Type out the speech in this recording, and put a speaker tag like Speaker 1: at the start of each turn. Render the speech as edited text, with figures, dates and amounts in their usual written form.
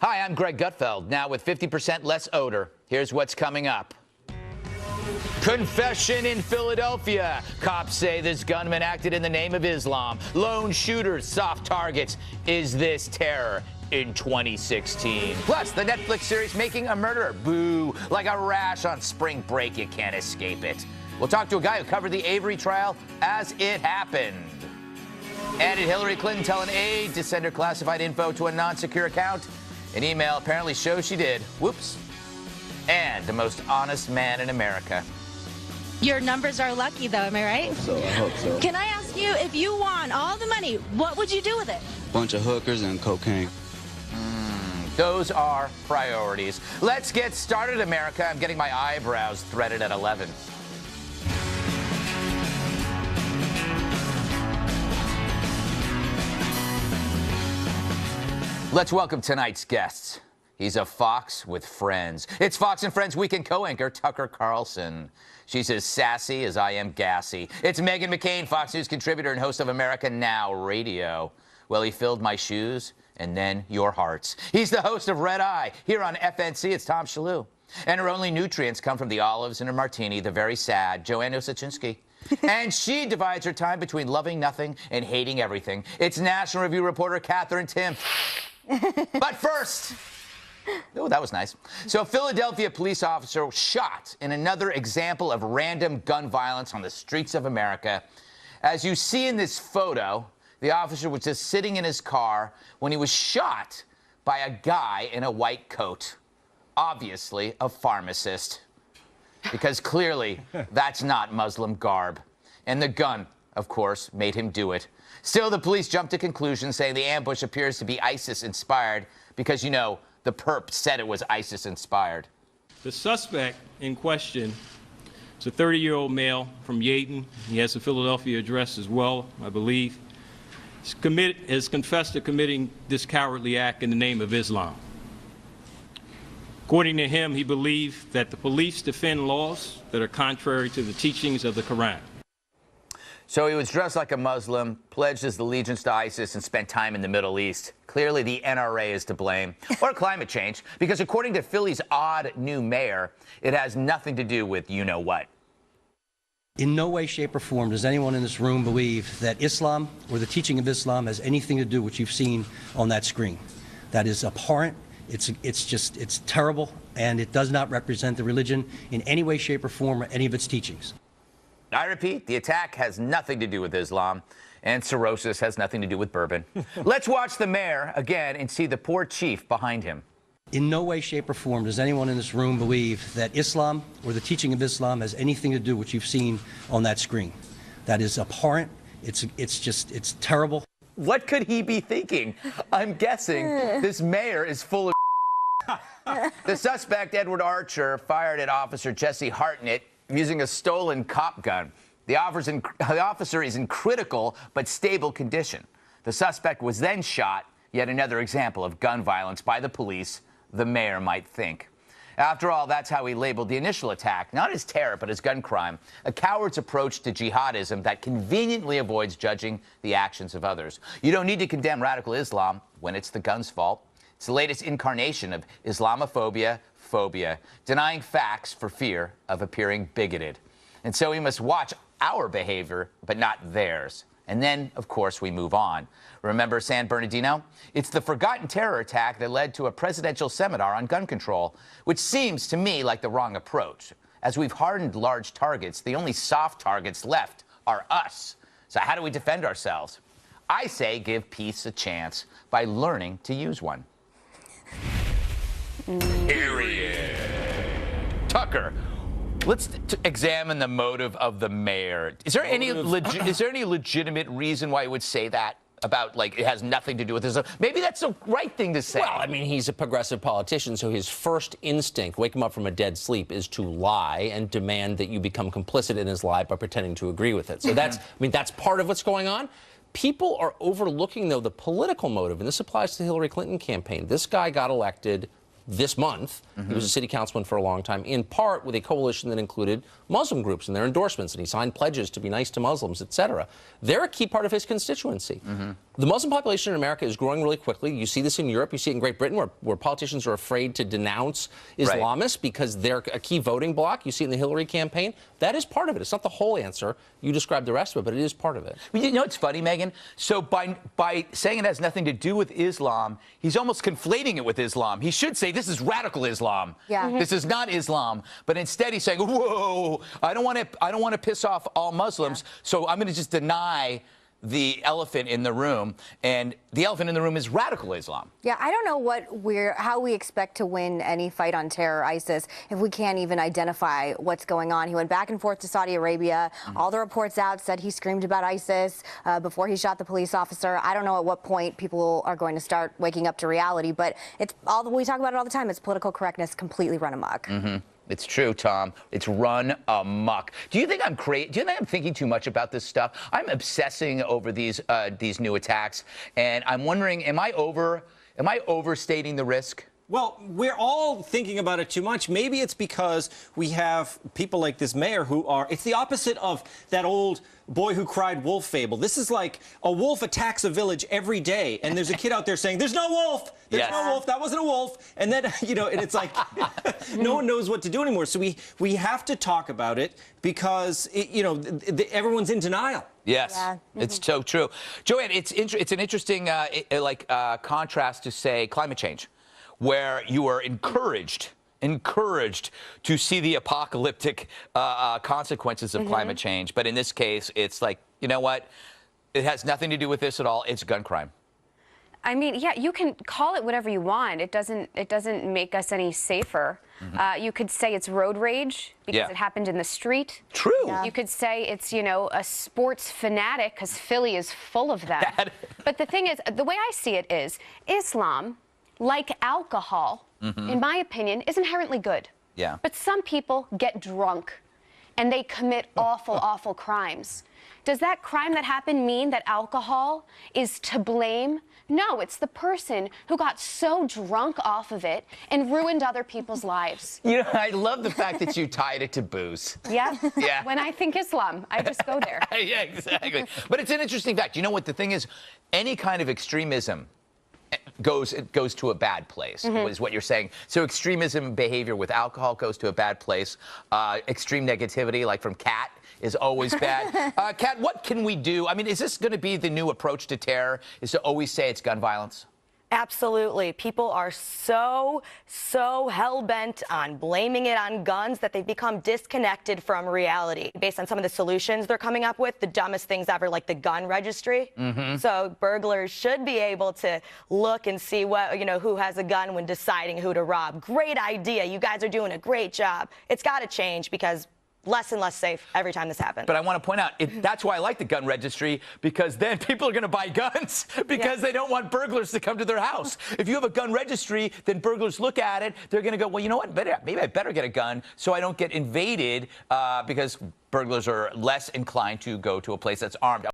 Speaker 1: Hi, I'm Greg Gutfeld. Now with 50% less odor, here's what's coming up. Confession in Philadelphia. Cops say this gunman acted in the name of Islam. Lone shooters, soft targets. Is this terror in 2016? Plus, the Netflix series Making a Murderer. Boo. Like a rash on spring break, you can't escape it. We'll talk to a guy who covered the Avery trial as it happened. And did Hillary Clinton tell an aide to send her classified info to a non-secure account? An email apparently shows she did. Whoops. And the most honest man in America.
Speaker 2: Your numbers are lucky, though, am I right?
Speaker 3: I hope so.
Speaker 2: Can I ask you, if you won all the money, what would you do with it?
Speaker 3: Bunch of hookers and cocaine.
Speaker 1: Those are priorities. Let's get started, America. I'm getting my eyebrows threaded at 11. Let's welcome tonight's guests. He's a Fox with friends. It's Fox and Friends weekend co-anchor Tucker Carlson. She's as sassy as I am gassy. It's Meghan McCain, Fox News contributor and host of America Now Radio. Well, he filled my shoes and then your hearts. He's the host of Red Eye. Here on FNC, it's Tom Shalhoub. And her only nutrients come from the olives in her martini, the very sad Joanne Osachinsky. And she divides her time between loving nothing and hating everything. It's National Review reporter Katherine Timpf. But first, oh, that was nice. So a Philadelphia police officer was shot in another example of random gun violence on the streets of America. As you see in this photo, the officer was just sitting in his car when he was shot by a guy in a white coat, obviously a pharmacist, because clearly that's not Muslim garb. And the gun, of course, made him do it. Still, the police jumped to conclusions, saying the ambush appears to be ISIS-inspired because, you know, the perp said it was ISIS-inspired.
Speaker 4: The suspect in question is a 30-year-old male from Yaden. He has a Philadelphia address as well, I believe. Has confessed to committing this cowardly act in the name of Islam. According to him, he believed that the police defend laws that are contrary to the teachings of the Quran.
Speaker 1: So he was dressed like a Muslim, pledged his allegiance to ISIS, and spent time in the Middle East. Clearly, the NRA is to blame, or climate change, because according to Philly's odd new mayor, it has nothing to do with you-know-what.
Speaker 5: In no way, shape, or form does anyone in this room believe that Islam or the teaching of Islam has anything to do with what you've seen on that screen. That is abhorrent, it's terrible, and it does not represent the religion in any way, shape, or form, or any of its teachings.
Speaker 1: I repeat, the attack has nothing to do with Islam, and cirrhosis has nothing to do with bourbon. Let's watch the mayor again and see the poor chief behind him.
Speaker 5: In no way, shape, or form does anyone in this room believe that Islam or the teaching of Islam has anything to do with what you've seen on that screen. That is abhorrent, it's terrible.
Speaker 1: What could he be thinking? I'm guessing this mayor is full of The suspect, Edward Archer, fired at Officer Jesse Hartnett using a stolen cop gun. The officer is in critical but stable condition. The suspect was then shot, yet another example of gun violence by the police, the mayor might think. After all, that's how he labeled the initial attack, not as terror, but as gun crime, a coward's approach to jihadism that conveniently avoids judging the actions of others. You don't need to condemn radical Islam when it's the gun's fault. It's the latest incarnation of Islamophobia, phobia, denying facts for fear of appearing bigoted. And so we must watch our behavior, but not theirs. And then, of course, we move on. Remember San Bernardino? It's the forgotten terror attack that led to a presidential seminar on gun control, which seems to me like the wrong approach. As we've hardened large targets, the only soft targets left are us. So how do we defend ourselves? I say give peace a chance by learning to use one. Period. Tucker, let's examine the motive of the mayor. Is there any legitimate reason why he would say that? About, like, it has nothing to do with this. Maybe that's the right thing to say.
Speaker 6: Well, I mean, he's a progressive politician, so his first instinct, wake him up from a dead sleep, is to lie and demand that you become complicit in his lie by pretending to agree with it. So that's part of what's going on. People are overlooking, though, the political motive, and this applies to the Hillary Clinton campaign. This guy got elected this month. He was a city councilman for a long time, in part with a coalition that included Muslim groups and their endorsements, and he signed pledges to be nice to Muslims, etc. They're a key part of his constituency. The Muslim population in America is growing really quickly. You see this in Europe. You see it in Great Britain, where politicians are afraid to denounce Islamists because they're a key voting bloc. You see it in the Hillary campaign. That is part of it. It's not the whole answer. You described the rest of it, but it is part of it.
Speaker 1: Well, you know what's funny, Megan? So by saying it has nothing to do with Islam, he's almost conflating it with Islam. He should say this is radical Islam.
Speaker 7: Yeah.
Speaker 1: This is not Islam. But instead he's saying, whoa, I don't want to piss off all Muslims, so I'm going to just deny the elephant in the room, and the elephant in the room is radical Islam.
Speaker 7: Yeah, I don't know how we expect to win any fight on terror, ISIS, if we can't even identify what's going on. He went back and forth to Saudi Arabia. All the reports out said he screamed about ISIS before he shot the police officer. I don't know at what point people are going to start waking up to reality, but we talk about it all the time. It's political correctness completely run amok.
Speaker 1: It's true, Tom. It's run amok. Do you think I'm crazy? Do you think I'm thinking too much about this stuff? I'm obsessing over these new attacks, and I'm wondering, am I overstating the risk?
Speaker 8: Well, we're all thinking about it too much. Maybe it's because we have people like this mayor who it's the opposite of that old boy who cried wolf fable. This is like a wolf attacks a village every day, and there's a kid out there saying, there's no wolf! There's no wolf, that wasn't a wolf. And then, and it's like, no one knows what to do anymore. So we have to talk about it because, everyone's in denial.
Speaker 1: Yes, it's so true. Joanne, it's an interesting contrast to, say, climate change, where you are encouraged to see the apocalyptic consequences of climate change. But in this case, it's like, you know what? It has nothing to do with this at all. It's gun crime.
Speaker 9: I mean, yeah, you can call it whatever you want. It doesn't make us any safer. You could say it's road rage because it happened in the street.
Speaker 1: True.
Speaker 9: Yeah. You could say it's, a sports fanatic because Philly is full of them. But the thing is, the way I see it is, Islam, like alcohol, in my opinion, is inherently good.
Speaker 1: Yeah.
Speaker 9: But some people get drunk and they commit awful, awful crimes. Does that crime that happened mean that alcohol is to blame? No, it's the person who got so drunk off of it and ruined other people's lives.
Speaker 1: I love the fact that you tied it to booze.
Speaker 9: Yeah. Yeah. When I think Islam, I just go there.
Speaker 1: Yeah, exactly. But it's an interesting fact. You know what the thing is? Any kind of extremism goes to a bad place, is what you're saying. So extremism behavior with alcohol goes to a bad place. Extreme negativity, like from Kat, is always bad. Kat, what can we do? I mean, is this going to be the new approach to terror, is to always say it's gun violence?
Speaker 10: Absolutely. People are so hell-bent on blaming it on guns that they've become disconnected from reality. Based on some of the solutions they're coming up with, the dumbest things ever, like the gun registry. So burglars should be able to look and see who has a gun when deciding who to rob. Great idea. You guys are doing a great job. It's got to change because less and less safe every time this happens.
Speaker 1: But I want to point out, that's why I like the gun registry, because then people are going to buy guns because they don't want burglars to come to their house. If you have a gun registry, then burglars look at it, they're going to go, well, you know what, maybe I better get a gun so I don't get invaded, because burglars are less inclined to go to a place that's armed.